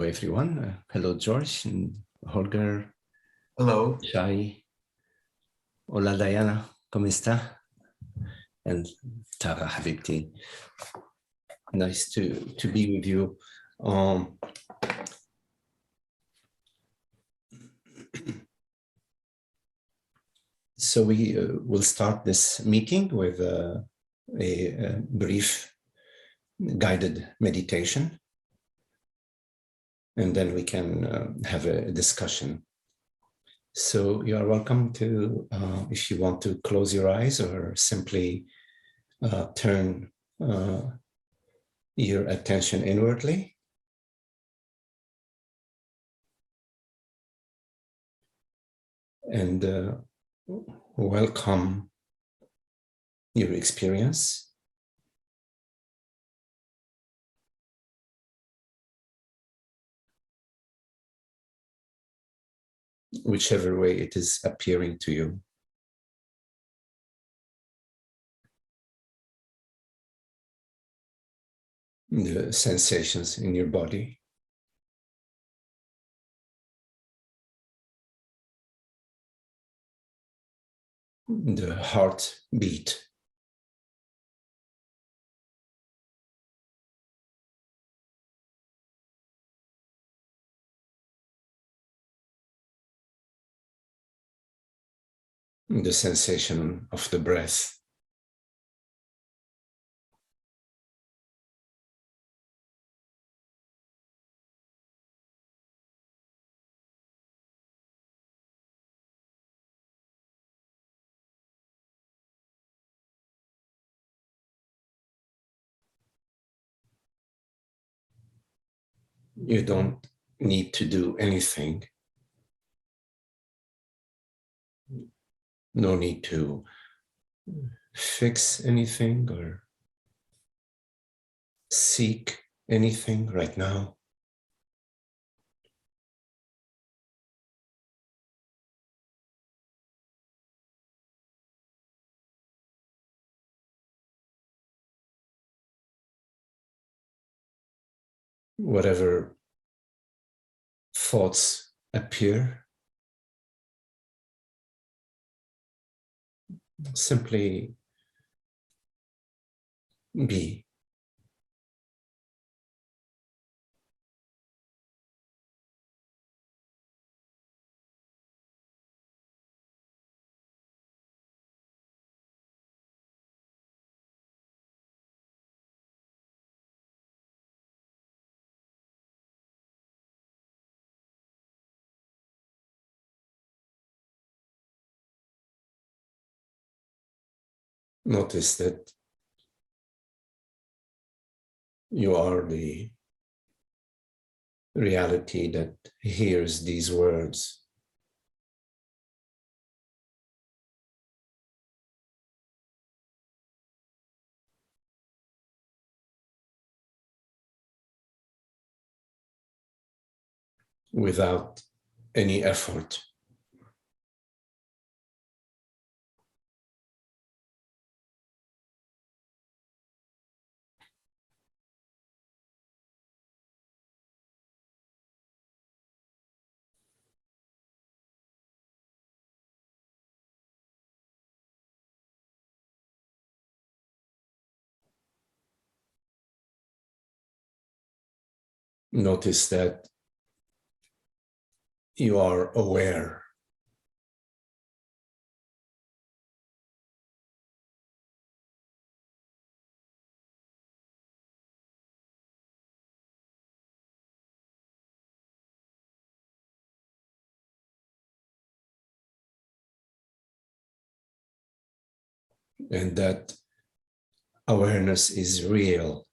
everyone. Hello, George and Holger. Hello. Shai. Hola, Diana. ¿Cómo está? And Tara Habibti. Nice to be with you. So we will start this meeting with a brief guided meditation. And then we can have a discussion. So you are welcome to, if you want to close your eyes or simply turn your attention inwardly. And welcome your experience. Whichever way it is appearing to you. The sensations in your body. The heartbeat. The sensation of the breath. You don't need to do anything. No need to fix anything or seek anything right now. Whatever thoughts appear, simply be. Notice that you are the reality that hears these words. Without any effort. Notice that you are aware. And that awareness is real.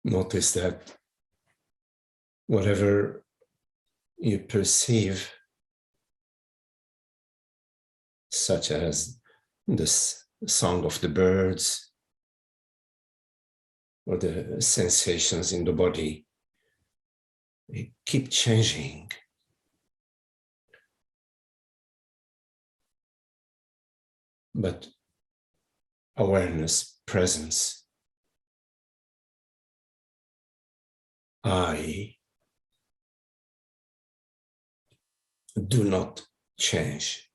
Notice that whatever you perceive, such as this song of the birds or the sensations in the body, they keep changing. But awareness, presence, I do not change.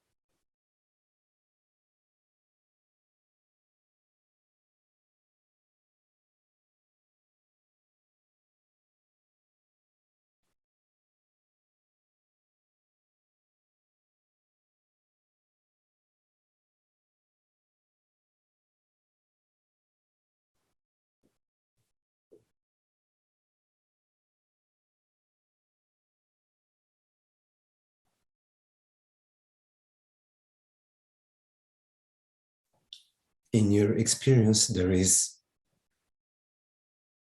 In your experience, there is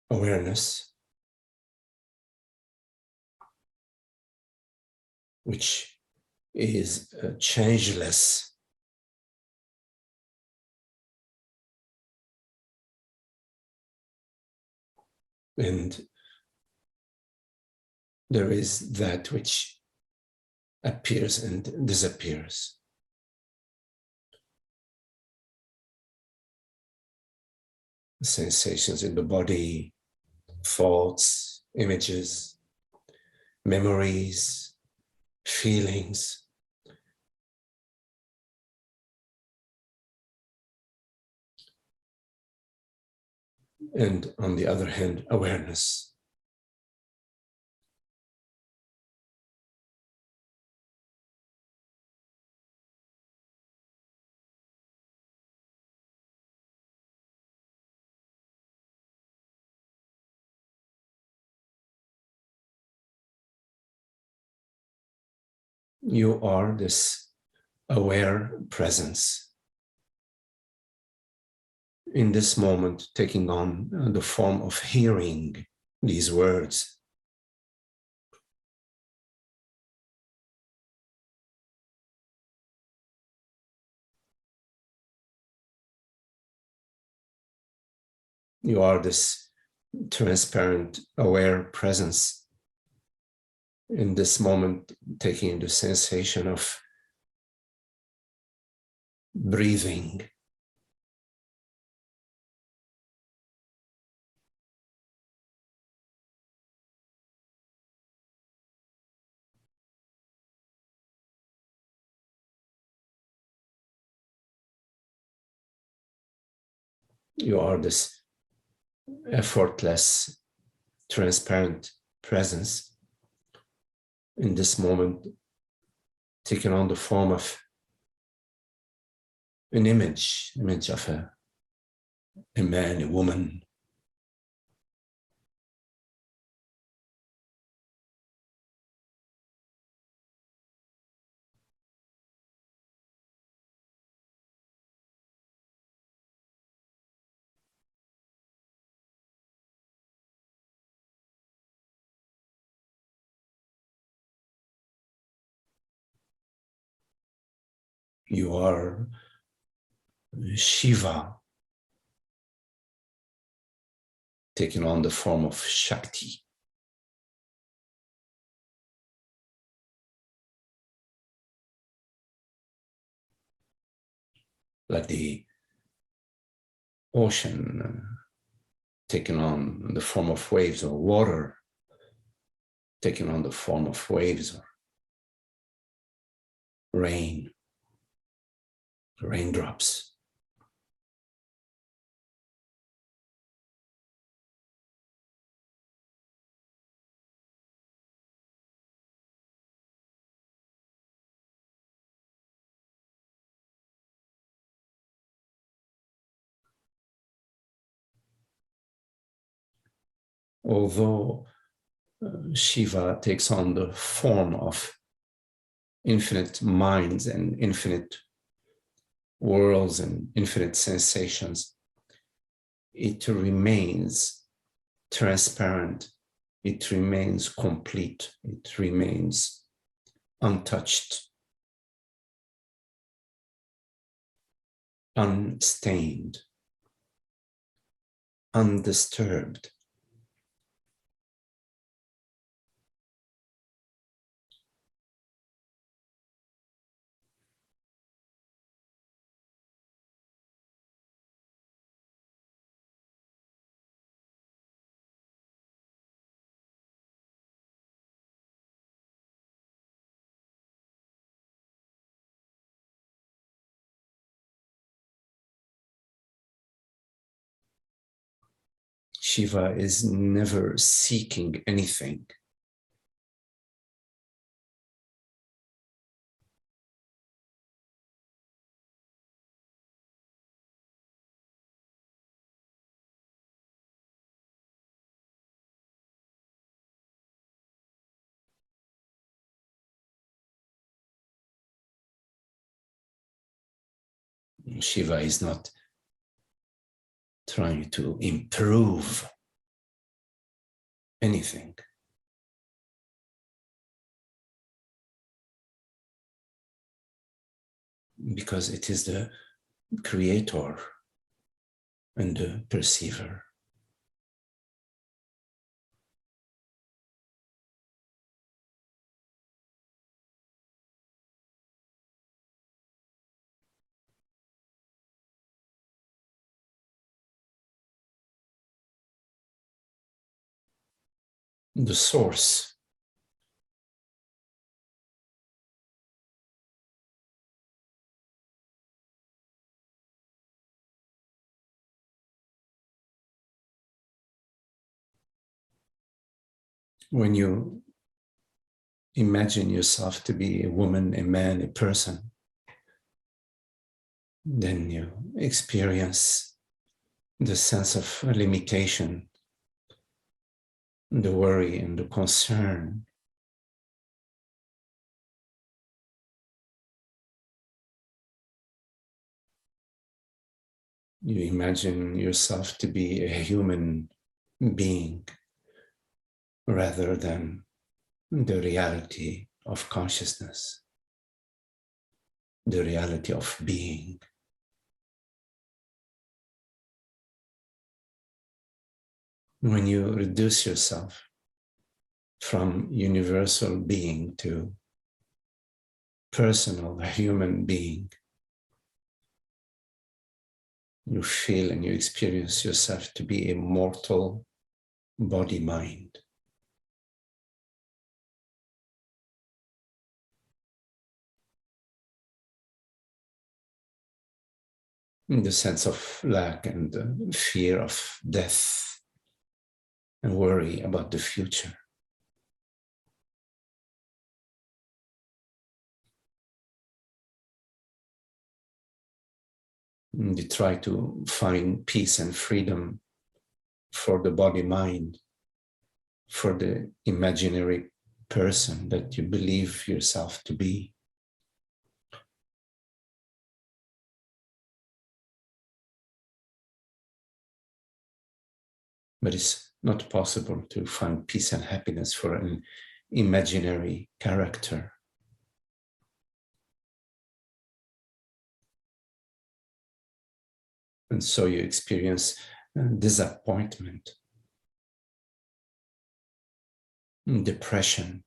awareness, which is changeless. And there is that which appears and disappears. Sensations in the body, thoughts, images, memories, feelings. And on the other hand, awareness. You are this aware presence. In this moment, taking on the form of hearing these words. You are this transparent, aware presence. In this moment, taking the sensation of breathing. You are this effortless, transparent presence. In this moment, taking on the form of an image of a man, a woman. You are Shiva, taking on the form of Shakti. Like the ocean taking on the form of waves, or water taking on the form of waves, or rain, raindrops. Although Shiva takes on the form of infinite minds and infinite worlds and infinite sensations, it remains transparent, it remains complete, it remains untouched, unstained, undisturbed. Shiva is never seeking anything. Shiva is not trying to improve anything. Because it is the creator and the perceiver. The source. When you imagine yourself to be a woman, a man, a person, then you experience the sense of limitation, the worry and the concern. You imagine yourself to be a human being rather than the reality of consciousness, the reality of being. When you reduce yourself from universal being to personal human being, you feel and you experience yourself to be a mortal body-mind. In the sense of lack and fear of death and worry about the future. And you try to find peace and freedom for the body-mind, for the imaginary person that you believe yourself to be. But it's not possible to find peace and happiness for an imaginary character. And so you experience disappointment, depression,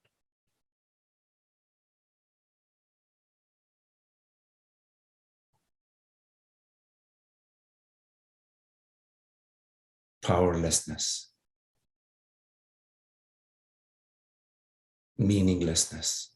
powerlessness, meaninglessness.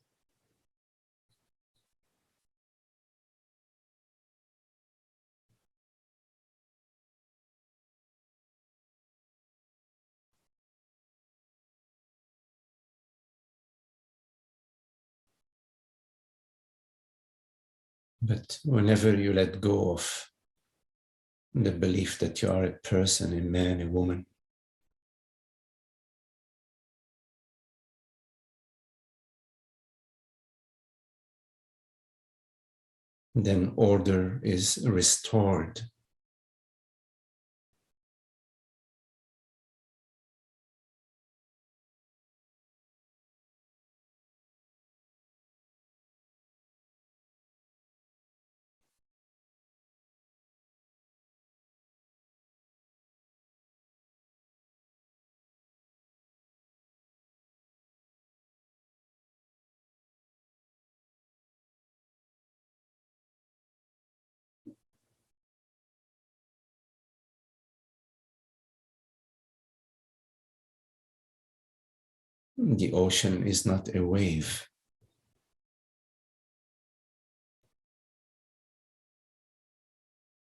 But whenever you let go of the belief that you are a person, a man, a woman, then order is restored. The ocean is not a wave.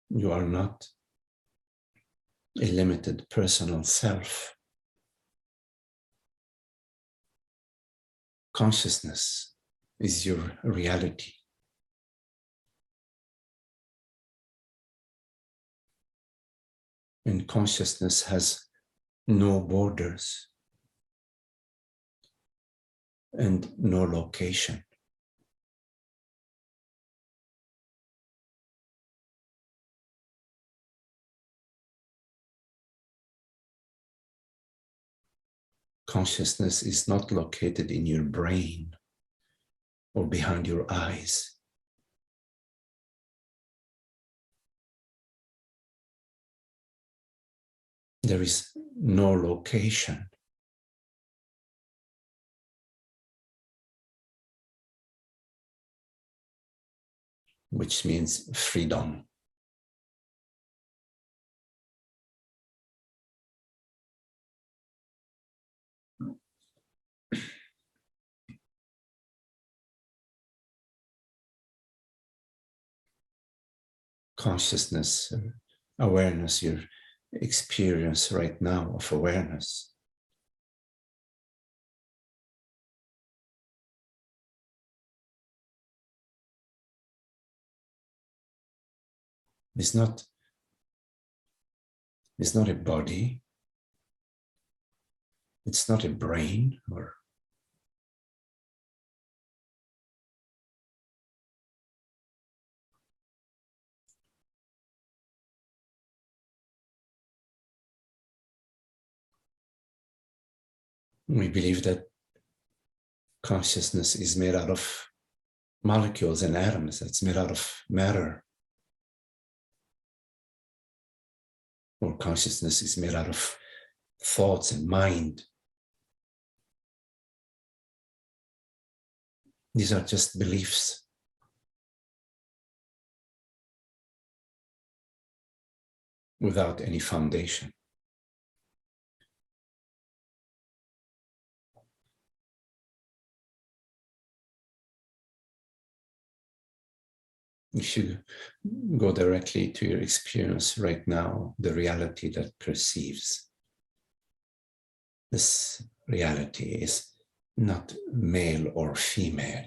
You are not a limited personal self. Consciousness is your reality. And consciousness has no borders and no location. Consciousness is not located in your brain or behind your eyes. There is no location, which means freedom. Consciousness, awareness, your experience right now of awareness is not a body, it's not a brain, or we believe that consciousness is made out of molecules and atoms, it's made out of matter. Or consciousness is made out of thoughts and mind. These are just beliefs. Without any foundation. If you go directly to your experience right now, the reality that perceives, this reality is not male or female.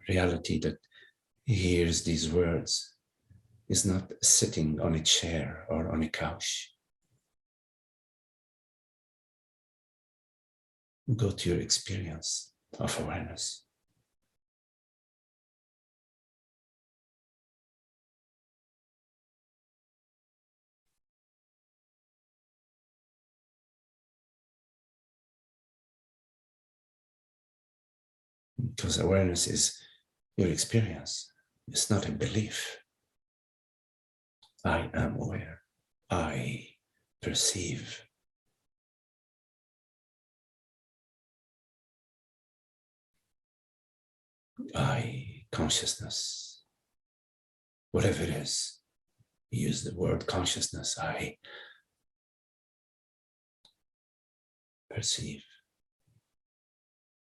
Reality that hears these words is not sitting on a chair or on a couch. Go to your experience of awareness. Because awareness is your experience. It's not a belief. I am aware. I perceive. I, consciousness. Whatever it is, use the word consciousness. I perceive.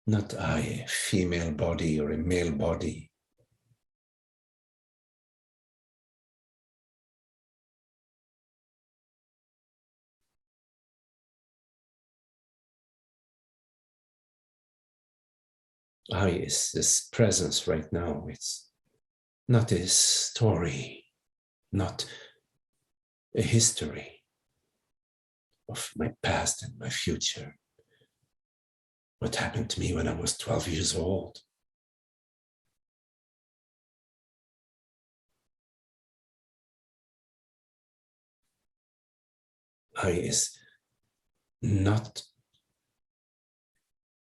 Not I, a female body or a male body. I is this presence right now. It's not a story, not a history of my past and my future. What happened to me when I was 12 years old? I is not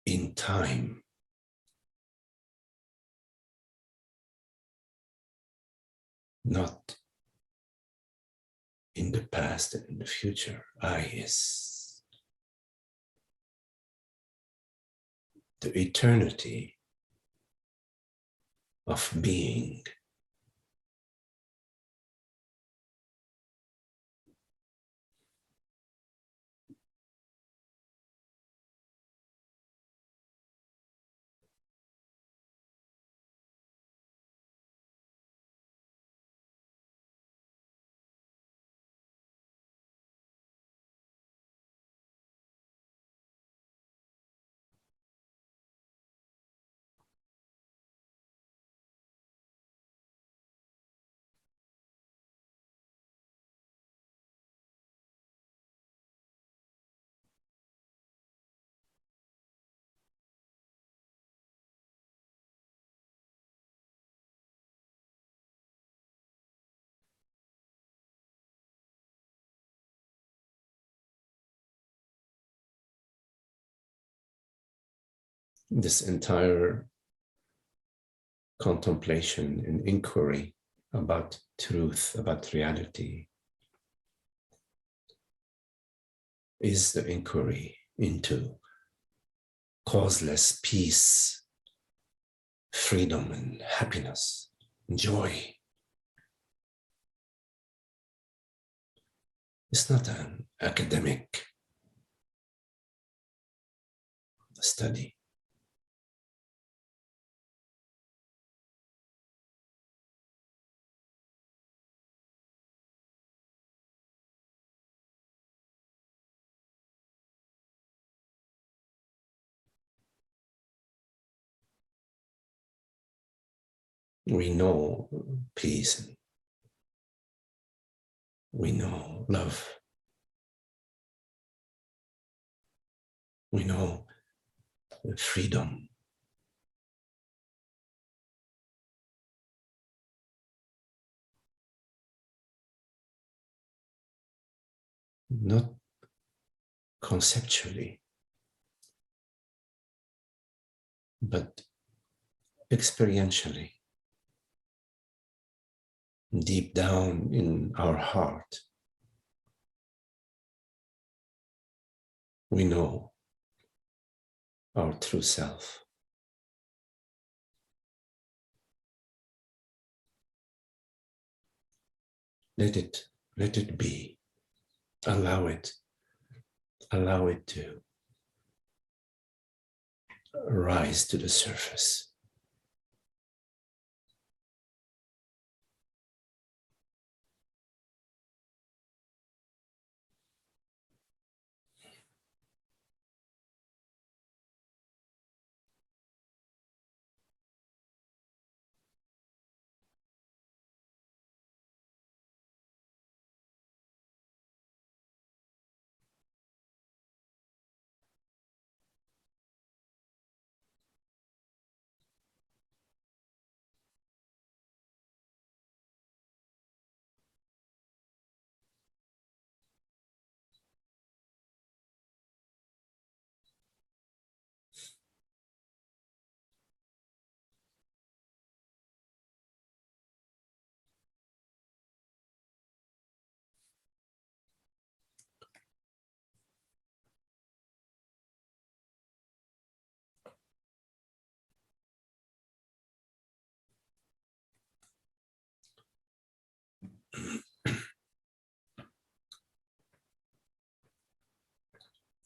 in time. Not in the past and in the future. I is the eternity of being. this entire contemplation and inquiry about truth, about reality, is the inquiry into causeless peace, freedom, and happiness, and joy. It's not an academic study. We know peace, and we know love. We know freedom. Not conceptually, but experientially. Deep down in our heart, we know our true self. Let it be. Allow it to rise to the surface.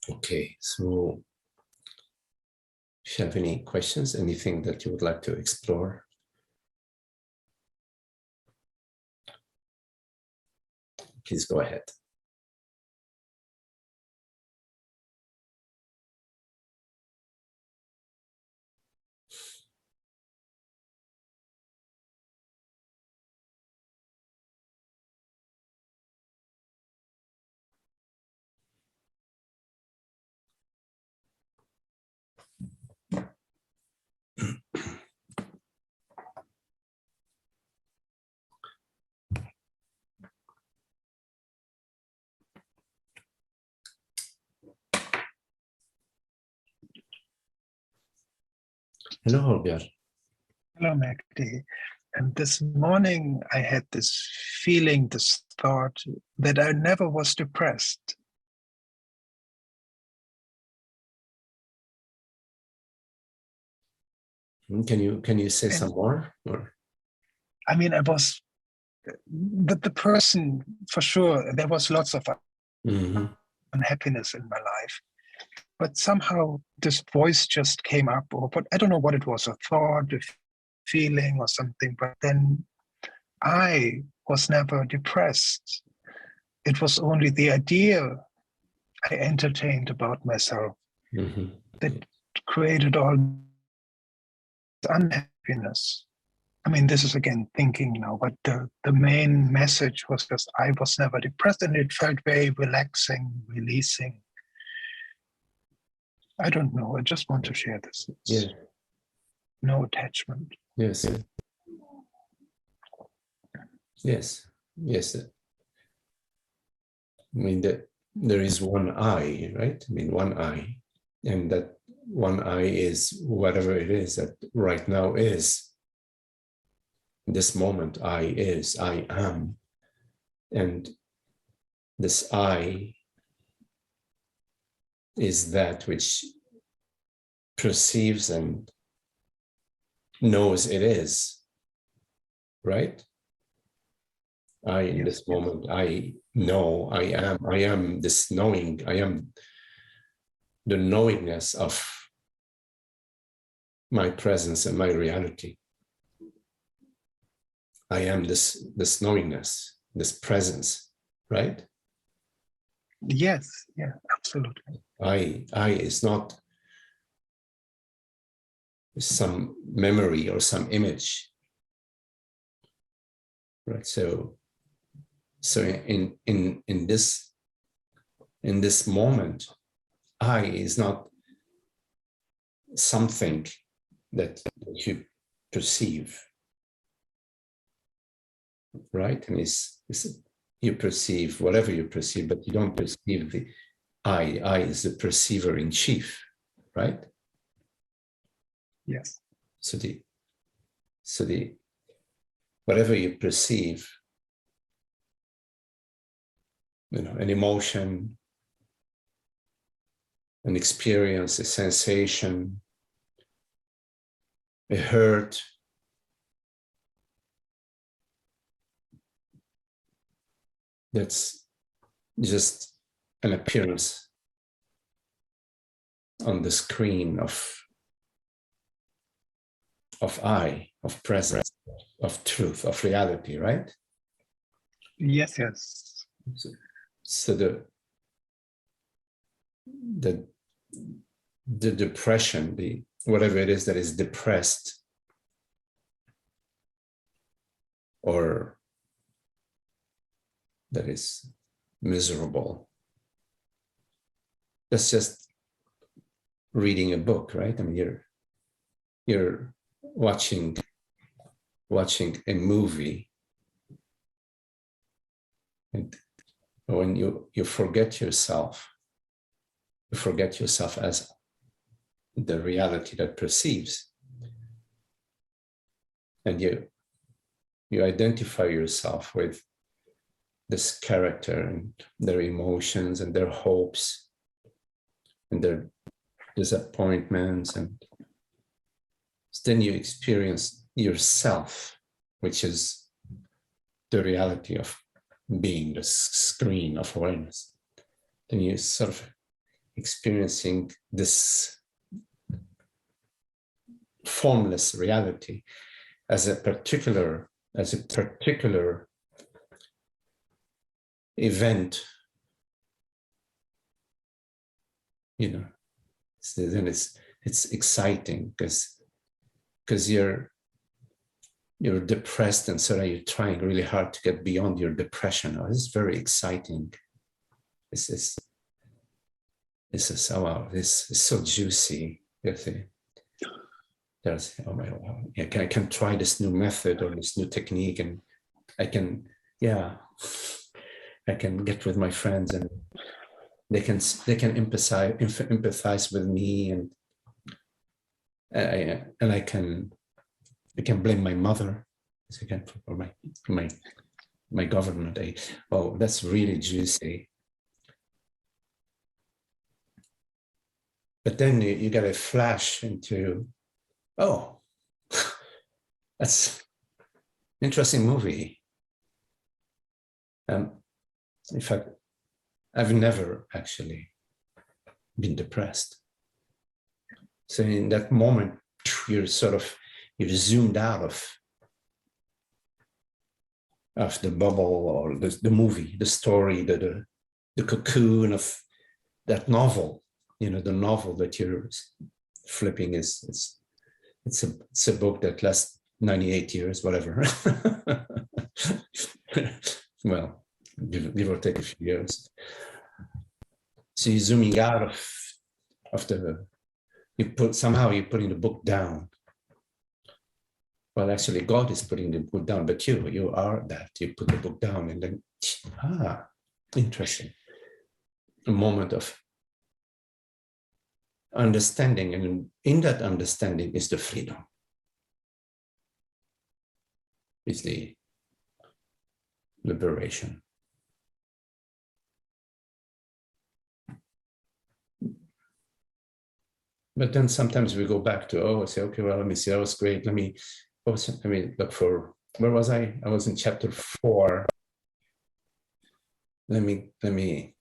Okay, so if you have any questions, anything that you would like to explore, please go ahead. Hello, Holger. Hello, Magdi. And this morning I had this feeling, this thought that I never was depressed. Can you say some more? Or? I mean, I was the person for sure. There was lots of unhappiness in my life, but somehow this voice just came up, or but I don't know what it was, a thought, a feeling, or something. But then I was never depressed. It was only the idea I entertained about myself that created all unhappiness. I mean, this is again thinking now, but the main message was just I was never depressed, and it felt very relaxing, releasing. I don't know. I just want to share this. It's no attachment. Yes. Yes. Yes. I mean that there is one I, right? I mean one I, and that one I is whatever it is that right now is. This moment I is, I am. And this I is that which perceives and knows it is, right? I, in this moment, I know, I am this knowing, I am the knowingness of my presence and my reality. I am this knowingness, this presence, right? Yes, yeah, absolutely. I is not some memory or some image, right? So in this moment, I is not something that you perceive, right? And you perceive whatever you perceive, but you don't perceive the I. I is the perceiver in chief, right? Yes. So the whatever you perceive, an emotion, an experience, a sensation, a hurt, that's just an appearance on the screen of I, of presence, of truth, of reality, right? Yes, yes. So the depression, the whatever it is that is depressed or that is miserable, that's just reading a book, right? I mean, you're watching a movie, and when you forget yourself, as the reality that perceives, and you identify yourself with this character and their emotions and their hopes and their disappointments, and then you experience yourself, which is the reality of being, the screen of awareness. Then you sort of experiencing this formless reality as a particular event, So then it's exciting because you're depressed, and so you're trying really hard to get beyond your depression. Oh, this is very exciting. This is oh wow, this is so juicy. There's oh my wow, yeah, I can try this new method or this new technique, and I can get with my friends, and they can empathize with me, and I can blame my mother for my government. Oh, that's really juicy. But then you get a flash into, oh, that's an interesting movie. In fact, I've never actually been depressed. So in that moment, you're zoomed out of the bubble or the movie, the story, the cocoon of that novel. The novel that you're flipping it's a book that lasts 98 years, whatever. Well, give or take a few years. So you're zooming out of you're putting the book down. Well, actually, God is putting the book down, but you are that. You put the book down, and then, interesting. A moment of understanding, and in that understanding is the freedom, is the liberation. But then sometimes we go back to, say, okay, well, let me see, that was great. Let me look for, where was I? I was in chapter 4. Let me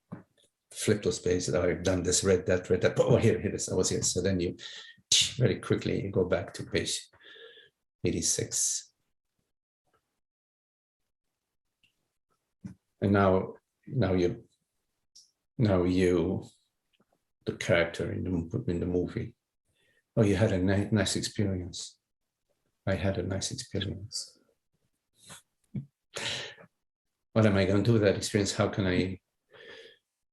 flip those pages. Oh, I've done this, read that. Oh, here it is. I was here. So then you very quickly go back to page 86. And now you, the character in the movie. Oh, you had a nice experience. I had a nice experience. What am I going to do with that experience? How can I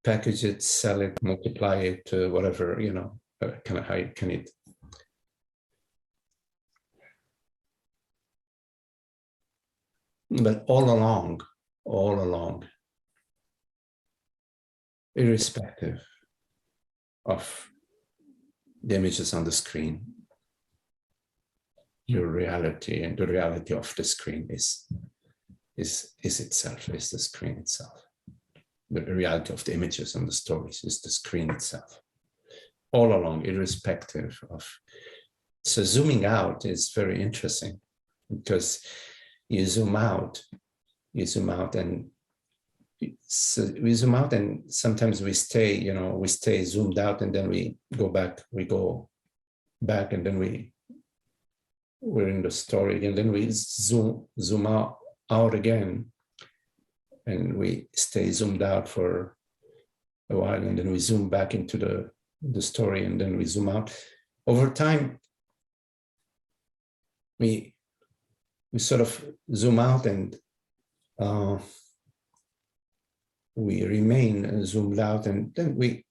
package it, sell it, multiply it, whatever, how can it? But all along, irrespective of the images on the screen, your reality and the reality of the screen is itself, is the screen itself. The reality of the images and the stories is the screen itself. All along, irrespective of. So zooming out is very interesting, because you zoom out, and so we zoom out, and sometimes we stay zoomed out, and then we go back, and then we're in the story, and then we zoom out again, and we stay zoomed out for a while, and then we zoom back into the story, and then we zoom out. Over time, we sort of zoom out, and we remain zoomed out, and then we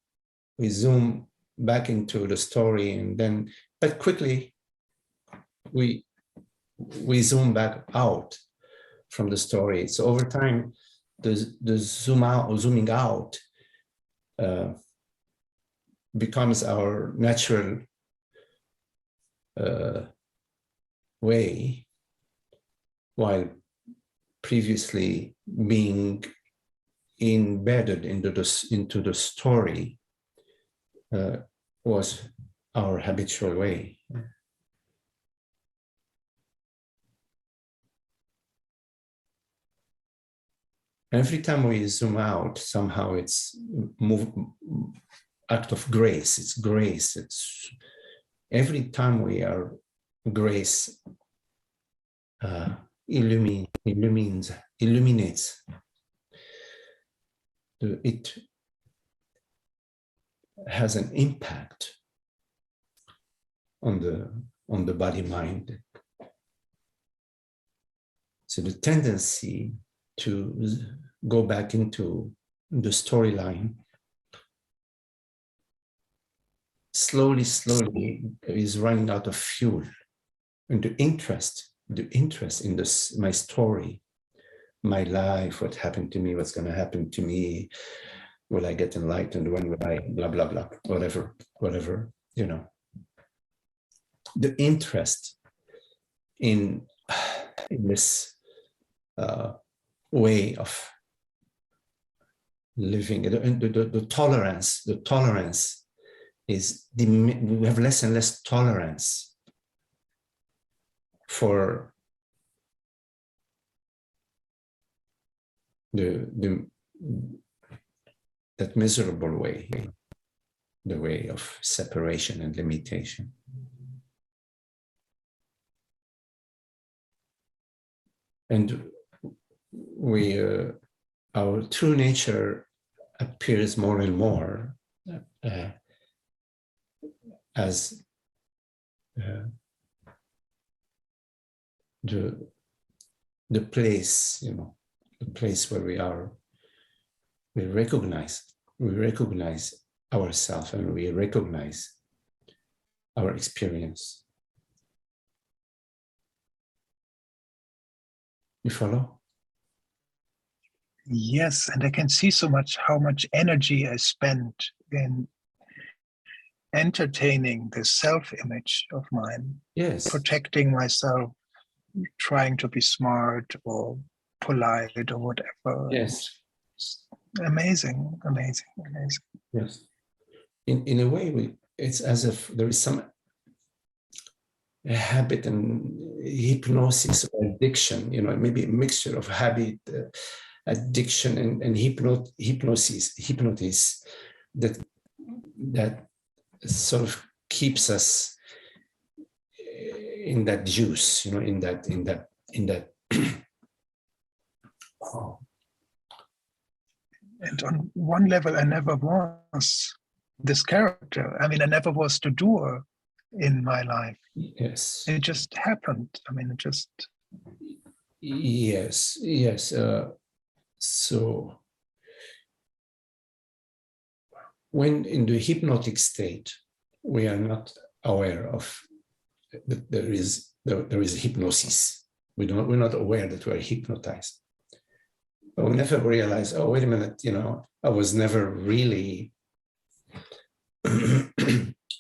zoom back into the story, and then, but quickly we zoom back out from the story. So over time, the zooming out becomes our natural way, while previously being embedded into the story was our habitual way. Every time we zoom out, somehow it's act of grace. It's grace. It's every time we are grace illuminates. It has an impact on the body mind. So the tendency to go back into the storyline slowly is running out of fuel, and the interest in this, my story, my life, what happened to me, what's going to happen to me, will I get enlightened, when will I, blah blah blah, whatever, the interest in this way of living, the tolerance is, we have less and less tolerance for that miserable way, the way of separation and limitation. And our true nature appears more and more as the place, the place where we recognize ourselves, and we recognize our experience. You follow? Yes, and I can see so much how much energy I spent in entertaining this self-image of mine, Yes. protecting myself, trying to be smart or polite or whatever. Yes. Amazing, amazing, amazing. Yes. In a way, it's as if there is some habit and hypnosis or addiction, maybe a mixture of habit, addiction, and hypnosis that sort of keeps us in that juice, in that oh. And on one level, I never was this character. I mean, I never was the doer in my life. Yes. It just happened. I mean, it just. Yes. So when in the hypnotic state, we are not aware of that there is hypnosis. We're not aware that we're hypnotized. But we never realize, oh, wait a minute, I was never really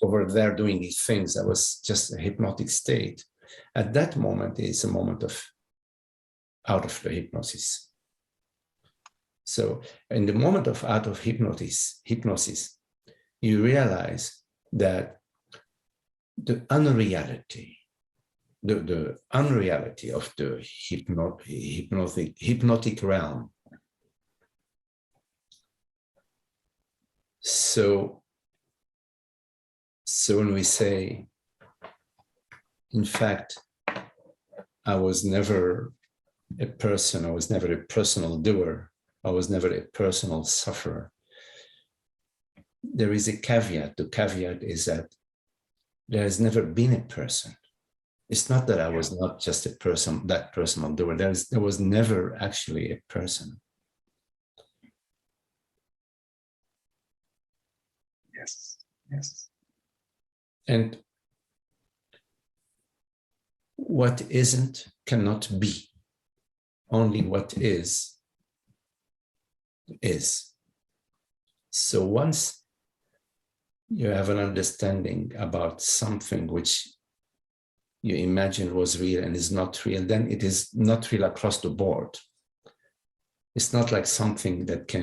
over there doing these things. I was just a hypnotic state. At that moment, it's a moment of out of the hypnosis. So in the moment of out of hypnosis, you realize that the unreality, the unreality of the hypnotic realm. So when we say, in fact, I was never a person, I was never a personal doer, I was never a personal sufferer, there is a caveat. The caveat is that there has never been a person. It's not that I was not just a person, that personal doer. There was never actually a person. Yes. And what isn't cannot be. Only what is. So once you have an understanding about something which you imagine was real and is not real, then it is not real across the board. It's not like something that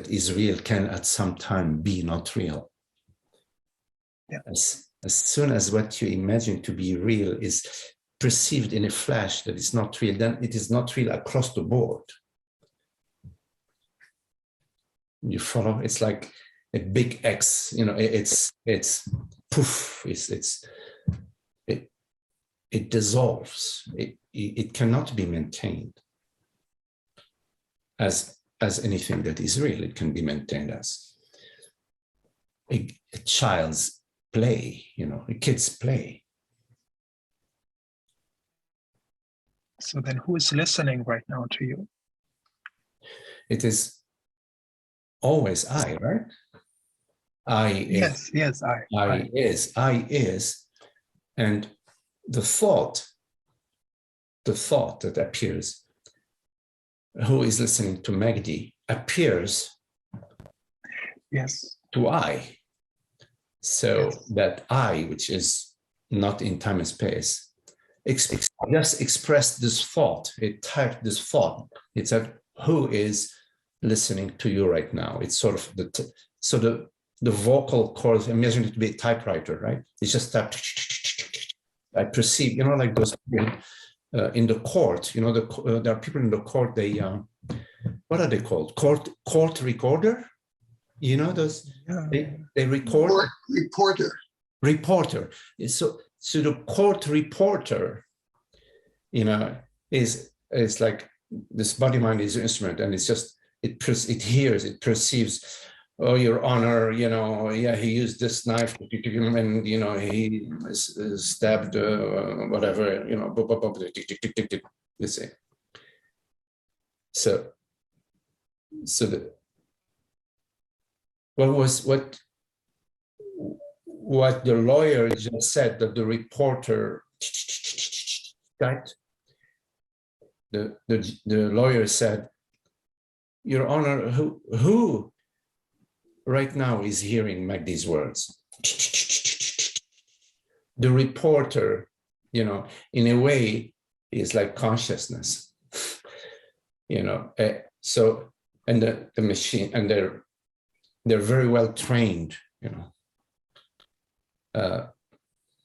is real can at some time be not real. Yeah. As soon as what you imagine to be real is perceived in a flash that it's not real, then it is not real across the board. You follow? It's like a big X, it's poof, it dissolves. It cannot be maintained as anything that is real. It can be maintained as a child's play, a kid's play. So then who is listening right now to you? It is always I, right? I is. Yes, I is. And the thought that appears, who is listening to Magdi, appears to I. So that I, which is not in time and space, just expressed this thought. It typed this thought. It said, who is listening to you right now? It's sort of the vocal cords. Imagine it to be a typewriter, right? It's just that I perceive, like those in the court. There are people in the court. They what are they called? Court recorder. Those they record. Reporter. So the court reporter, is like this body mind is an instrument, and it's just it hears, it perceives. Oh, Your Honor, he used this knife, and he stabbed whatever, you see. So what the lawyer just said, that the reporter, right? The lawyer said, Your Honor, who right now is hearing Magdi's words. The reporter, you know, in a way, is like consciousness, you know. So, and the machine, and they're very well trained, you know.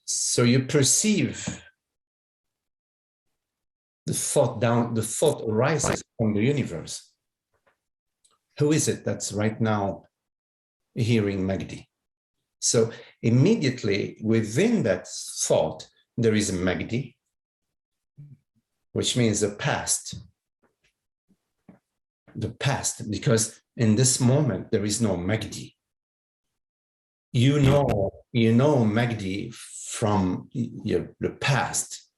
So you perceive the thought arises from the universe. Who is it that's right now hearing Magdi? So immediately within that thought, there is a Magdi, which means the past. The past, because in this moment, there is no Magdi. You know Magdi from the past,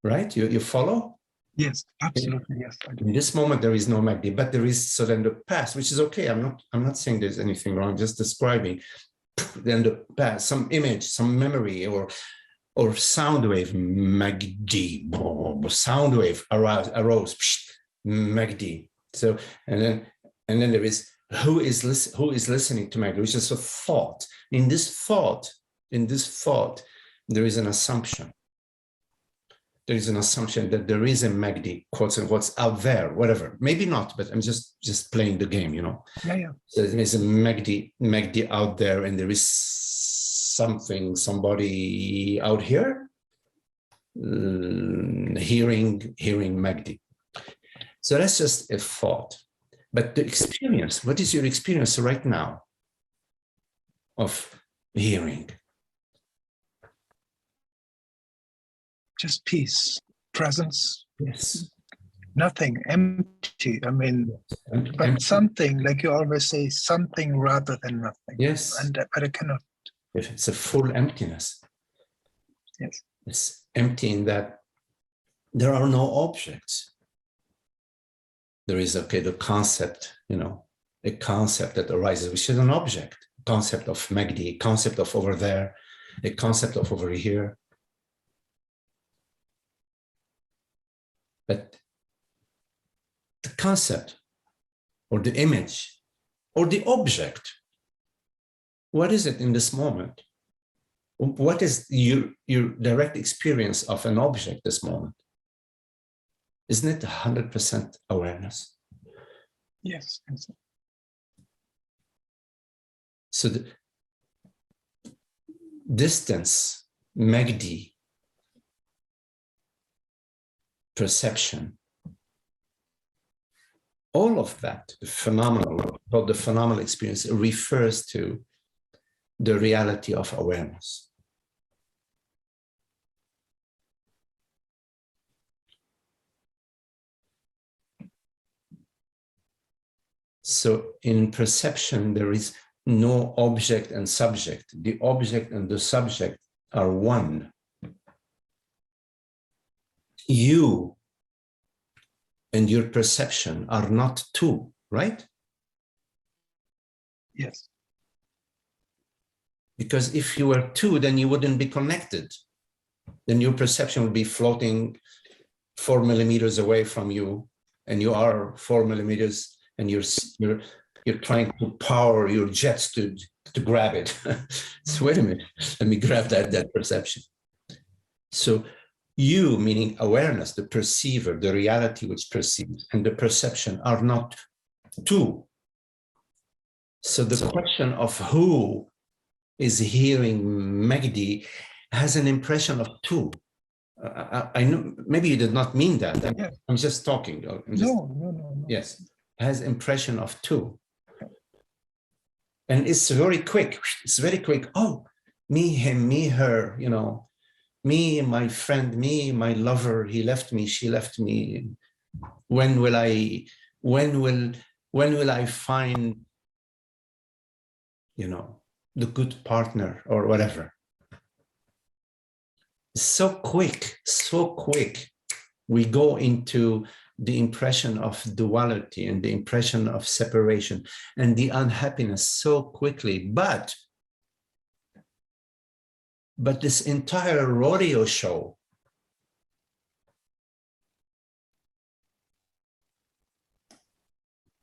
right? You follow? Yes, absolutely. Yes. In this moment, there is no Magdi, but there is so then the past, which is okay. I'm not saying there's anything wrong, just describing. Then the past, some image, some memory, or sound wave, Magdi, sound wave arose, Magdi. So and then there is who is listening to Magdi, which is a thought. In this thought, there is an assumption. There is an assumption that there is a Magdi, quotes and quotes, out there, whatever. Maybe not, but I'm just playing the game, you know. Yeah. So there is a Magdi out there, and there is somebody out here hearing Magdi. So that's just a thought. But the experience, what is your experience right now of hearing? Just peace, presence. Yes. Nothing, empty. I mean, but empty. Something, like you always say, something rather than nothing. Yes. But I cannot. If it's a full emptiness. Yes. It's empty in that there are no objects. There is, okay, the concept, you know, a concept that arises, which is an object, concept of Magdi, concept of over there, a concept of over here. But the concept or the image or the object, what is it in this moment? What is your direct experience of an object this moment? Isn't it 100% awareness? Yes. So the distance, Magdi, perception, all of that, the phenomenal experience refers to the reality of awareness. So in perception, there is no object and subject. The object and the subject are one. You and your perception are not two, right? Yes. Because if you were two, then you wouldn't be connected. Then your perception would be floating 4 millimeters away from you, and you are 4 millimeters, and you're trying to power your jets to grab it. So wait a minute, let me grab that perception. So you, meaning awareness, the perceiver, the reality which perceives, and the perception are not two. So the question of who is hearing Magdi has an impression of two. I know maybe you did not mean that. I'm just talking. No. Yes, has impression of two. And it's very quick. It's very quick. Oh, me, him, me, her, you know, me, my friend, me, my lover, he left me, she left me. When will I find, you know, the good partner or whatever? So quick. We go into the impression of duality and the impression of separation and the unhappiness so quickly. But this entire rodeo show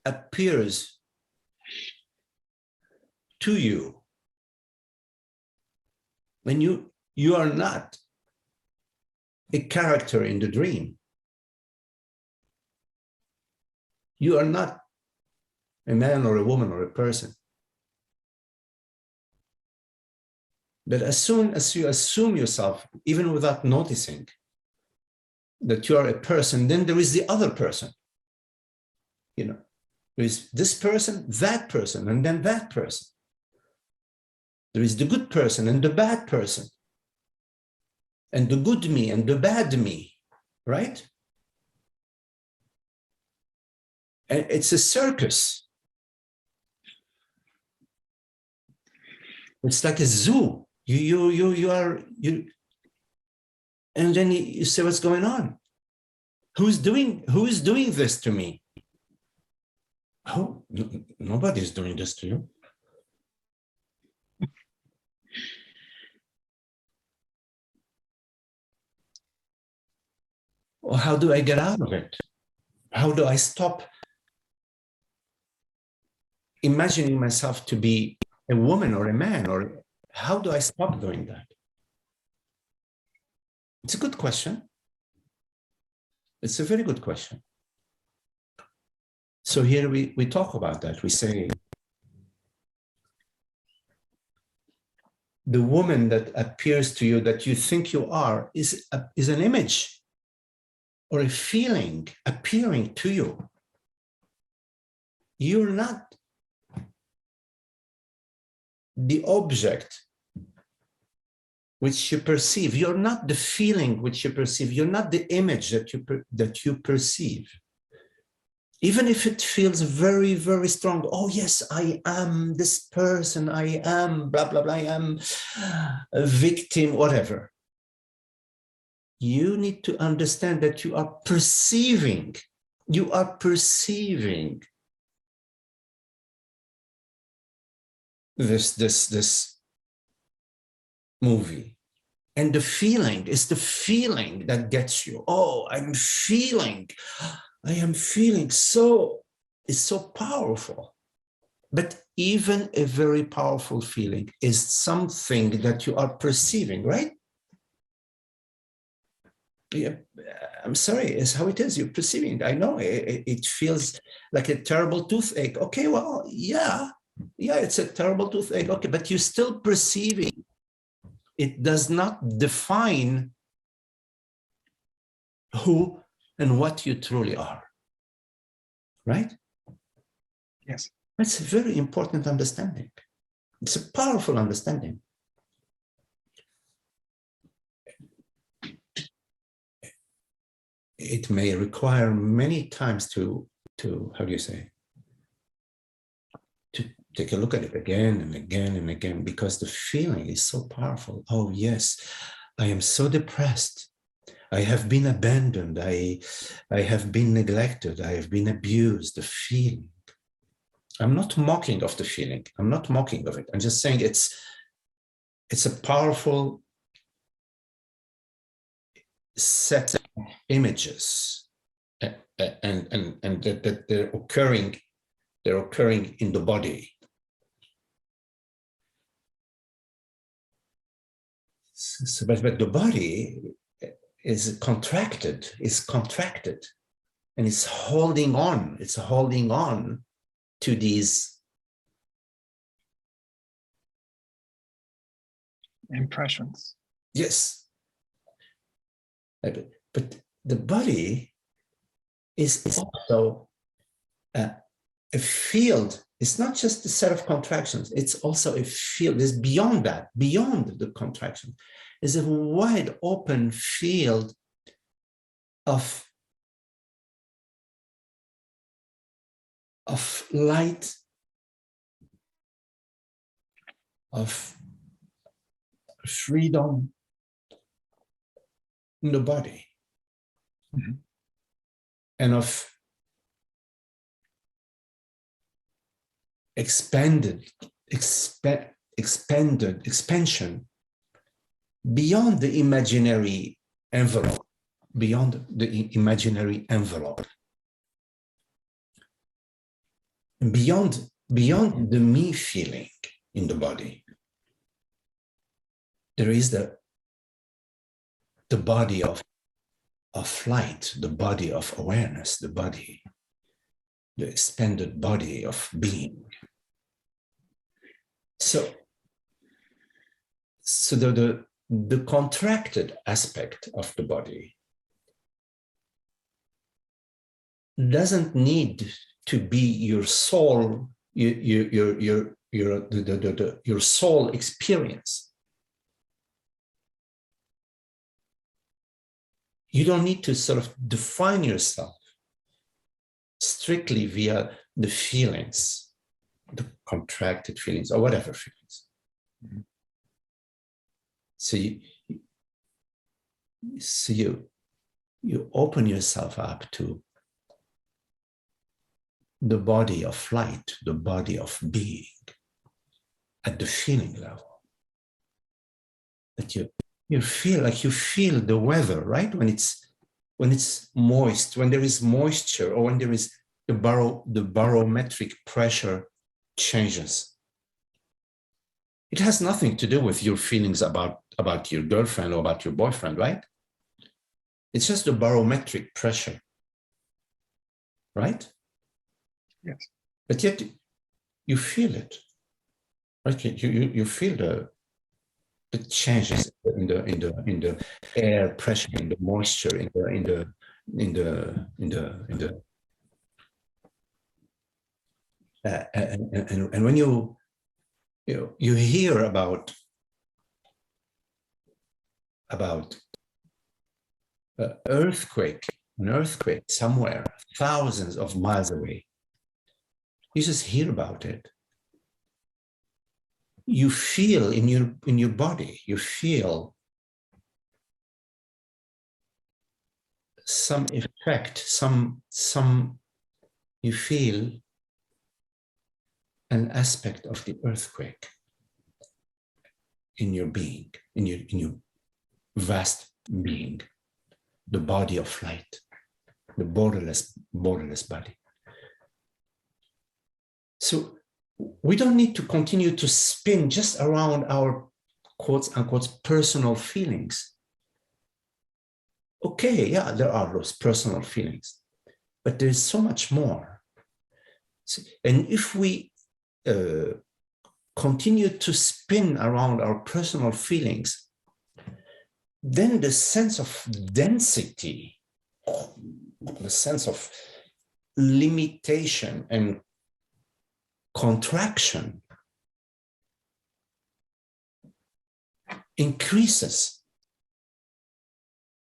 appears to you. When you are not a character in the dream. You are not a man or a woman or a person. But as soon as you assume yourself, even without noticing that you are a person, then there is the other person. You know, there is this person, and then that person. There is the good person and the bad person, and the good me and the bad me, right? And it's a circus. It's like a zoo. You and then you say, what's going on? Who's doing this to me? Oh, nobody's doing this to you. Well, how do I get out of it? How do I stop imagining myself to be a woman or a man? Or how do I stop doing that? It's a good question. It's a very good question. So here we talk about that. We say, the woman that appears to you, that you think you are, is an image or a feeling appearing to you. You're not the object which you perceive. You're not the feeling which you perceive. You're not the image that you perceive. Even if it feels very, very strong. Oh yes, I am this person. I am blah, blah, blah. I am a victim, whatever. You need to understand that you are perceiving. You are perceiving this movie. And the feeling is the feeling that gets you. Oh, I am feeling so, it's so powerful. But even a very powerful feeling is something that you are perceiving, right? Yeah, I'm sorry, it's how it is. You're perceiving. I know it feels like a terrible toothache. Okay, well, yeah, it's a terrible toothache. Okay, but you're still perceiving. It does not define who and what you truly are, right? Yes. That's a very important understanding. It's a powerful understanding. It may require many times to how do you say, to take a look at it again and again and again, because the feeling is so powerful. Oh yes, I am so depressed. I have been abandoned. I have been neglected. I have been abused. The feeling. I'm not mocking of the feeling. I'm not mocking of it. I'm just saying it's a powerful set of images, and that they're occurring in the body. So, but the body is contracted, and it's holding on. It's holding on to these impressions. Yes. But the body is also a field. It's not just a set of contractions. It's also a field. It's beyond that, beyond the contraction. It's a wide open field of light, of freedom in the body, and of expansion beyond the imaginary envelope, beyond the me feeling, in the body. There is the body of light, the body of awareness, the body, the expanded body of being. So the contracted aspect of the body doesn't need to be your soul, your soul experience. You don't need to sort of define yourself strictly via the feelings, the contracted feelings or whatever feelings. Mm-hmm. So you open yourself up to the body of light, the body of being at the feeling level. That you feel like you feel the weather, right? When it's moist, when there is moisture, or when there is the barometric pressure changes. It has nothing to do with your feelings about your girlfriend or about your boyfriend, right? It's just the barometric pressure, right? Yes. But yet you feel it, right? You feel the changes in the air pressure, in the moisture, in the and when you hear about an earthquake somewhere thousands of miles away, you just hear about it. You feel in your body, you feel some effect, you feel an aspect of the earthquake in your being, in your vast being, the body of light, the borderless body. So we don't need to continue to spin just around our quotes unquote personal feelings. Okay, yeah, there are those personal feelings, but there's so much more. And if we continue to spin around our personal feelings, then the sense of density, the sense of limitation and contraction increases,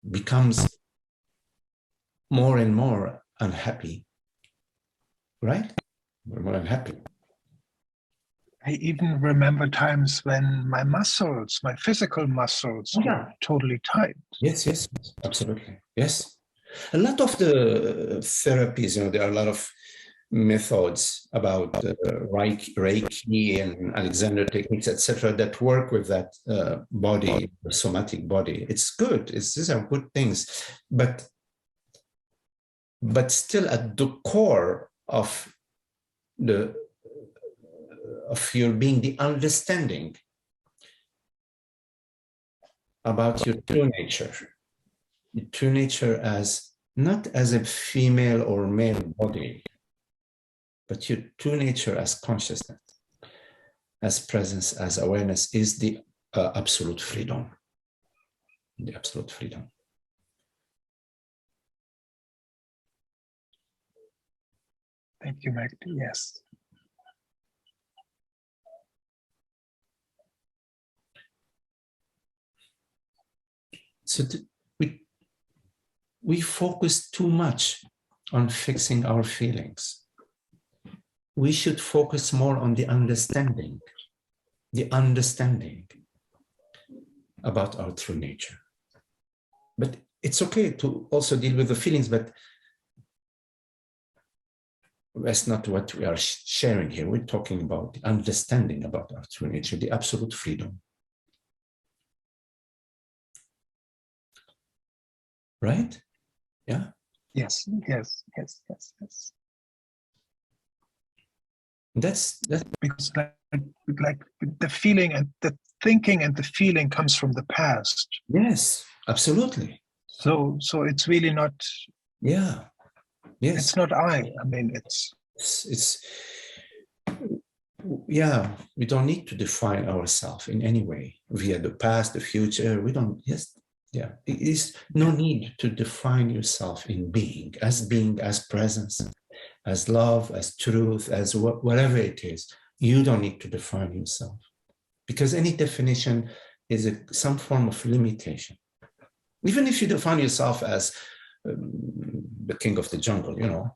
becomes more and more unhappy, right? More unhappy. I even remember times when my physical muscles were totally tight. Yes, absolutely. Yes. A lot of the therapies, there are a lot of methods about Reiki and Alexander techniques, etc., that work with that body, the somatic body. It's good. These are good things, but still, at the core of your being, the understanding about your true nature. Your true nature as not as a female or male body, but your true nature as consciousness, as presence, as awareness, is the absolute freedom. The absolute freedom. Thank you, Magdi. Yes. So we focus too much on fixing our feelings. We should focus more on the understanding about our true nature. But it's okay to also deal with the feelings, but that's not what we are sharing here. We're talking about the understanding about our true nature, the absolute freedom. Right? Yeah? Yes. That's because like the feeling and the thinking and the feeling comes from the past. yes, absolutely. So it's really not. Yeah. Yes. It's not I. I mean, It's yeah, we don't need to define ourselves in any way via the past, the future. We don't, yes, yeah. It is no need to define yourself in being, as presence, as love, as truth, as whatever it is. You don't need to define yourself because any definition is some form of limitation. Even if you define yourself as the king of the jungle, you know.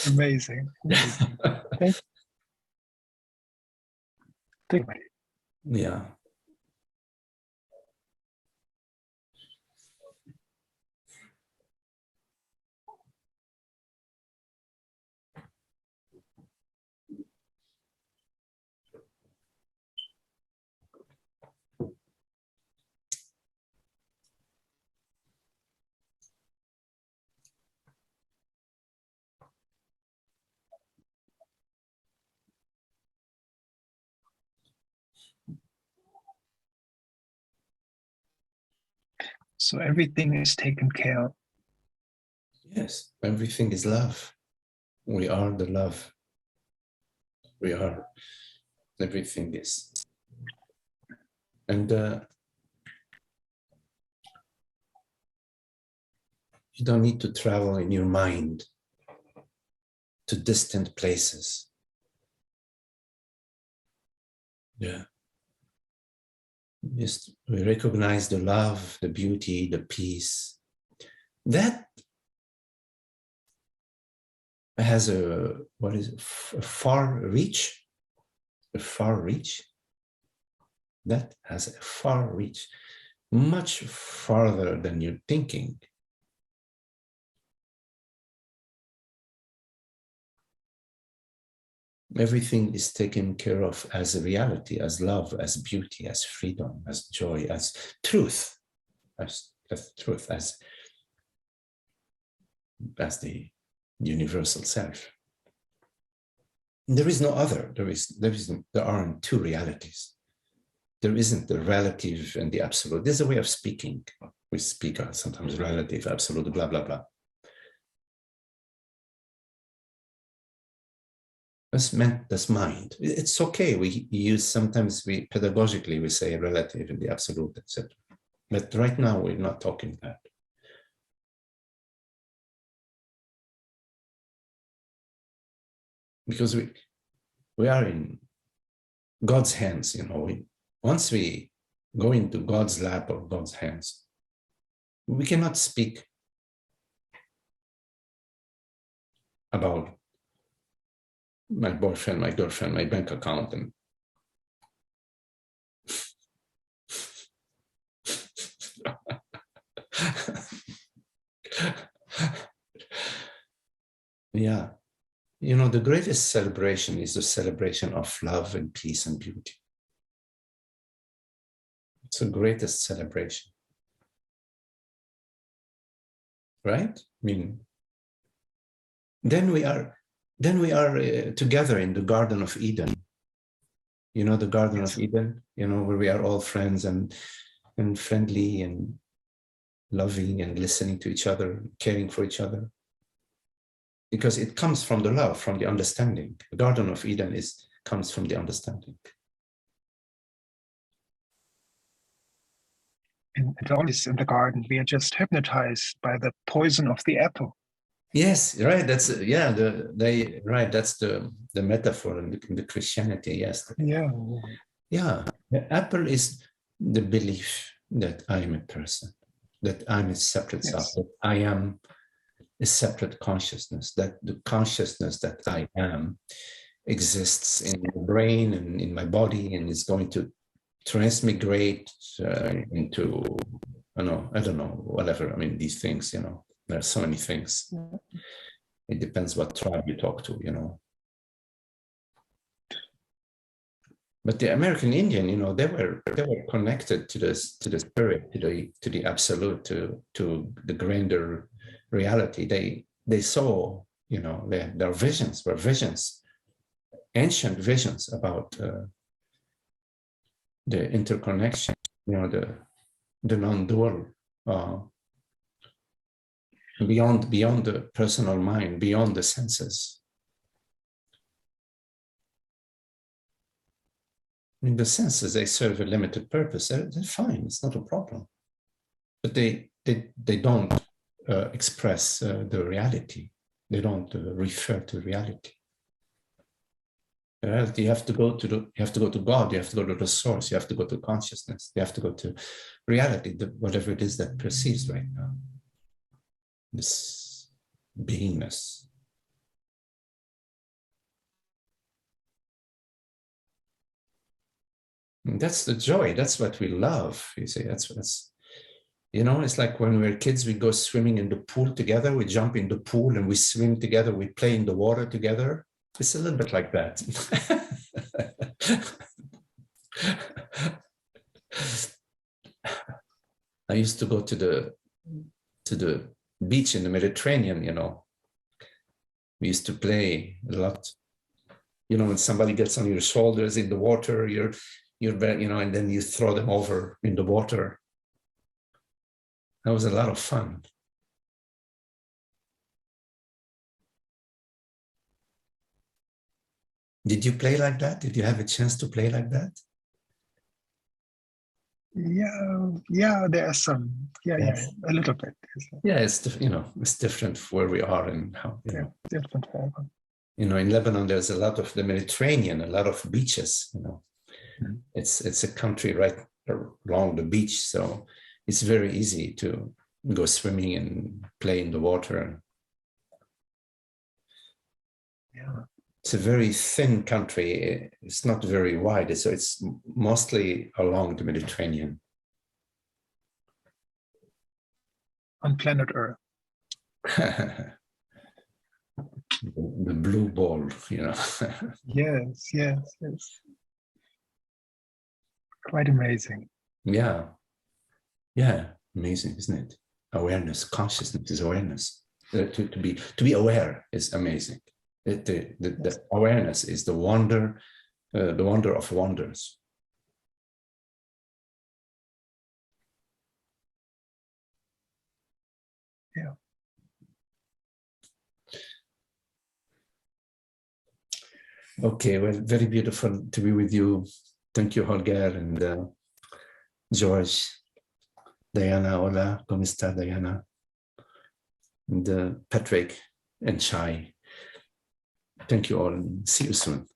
amazing. Amazing. Thank you. Yeah. So everything is taken care of. Yes, everything is love. We are the love. We are. Everything is. And you don't need to travel in your mind to distant places. Yeah. Just we recognize the love, the beauty, the peace. That has a, what is it, a far reach? A far reach? That has a far reach, much farther than you're thinking. Everything is taken care of as a reality, as love, as beauty, as freedom, as joy, as truth, as truth, as the universal self. There is no other. There aren't two realities. There isn't the relative and the absolute. There's a way of speaking. We speak sometimes relative, absolute, blah, blah, blah. That's mind. It's okay. We use sometimes pedagogically we say relative and the absolute, etc. But right now we're not talking that. Because we are in God's hands, you know. Once we go into God's lap or God's hands, we cannot speak about my boyfriend, my girlfriend, my bank account, and yeah. You know, the greatest celebration is the celebration of love and peace and beauty. It's the greatest celebration. Right? I mean, then we are together in the Garden of Eden. You know, the Garden of Eden, you know, where we are all friends and friendly and loving and listening to each other, caring for each other. Because it comes from the love, from the understanding. The Garden of Eden comes from the understanding. And always in the garden, we are just hypnotized by the poison of the apple. Yes, right. That's right. That's the metaphor in the Christianity. Yes. Yeah. Yeah. The apple is the belief that I am a person, that I'm a separate self, that I am a separate consciousness, that the consciousness that I am exists in the brain and in my body and is going to transmigrate into, I don't know, whatever. I mean, these things, you know, there are so many things. It depends what tribe you talk to, you know. But the American Indian, you know, they were connected to the spirit, to the absolute, to the grander reality. They saw, you know, their visions were visions, ancient visions about the interconnection, you know, the non-dual, beyond the personal mind, beyond the senses. I mean, the senses, they serve a limited purpose. They're fine. It's not a problem. But they don't express the reality. They don't refer to reality. You have to go to God. You have to go to the source. You have to go to consciousness. You have to go to reality, whatever it is that perceives right now. This beingness. And that's the joy. That's what we love. You see, that's. You know, it's like when we're kids, we go swimming in the pool together. We jump in the pool and we swim together. We play in the water together. It's a little bit like that. I used to go to the beach in the Mediterranean, you know. We used to play a lot. You know, when somebody gets on your shoulders in the water, you're you know, and then you throw them over in the water. That was a lot of fun. Did you play like that? Did you have a chance to play like that? Yeah, there are some. Yeah, a little bit. Yeah, it's, you know, it's different where we are and how, you know. Different. You know, in Lebanon, there's a lot of the Mediterranean, a lot of beaches, you know. Mm-hmm. It's a country right along the beach, so it's very easy to go swimming and play in the water. Yeah. It's a very thin country. It's not very wide, so it's mostly along the Mediterranean. On planet Earth. The blue ball, you know. Yes. Quite amazing. Yeah, amazing, isn't it? Awareness, consciousness is awareness. To be aware is amazing. The awareness is the wonder of wonders. Yeah. Okay, well, very beautiful to be with you. Thank you, Holger and George. Diana, hola, ¿cómo está, Diana? And Patrick and Shai. Thank you all. See you soon.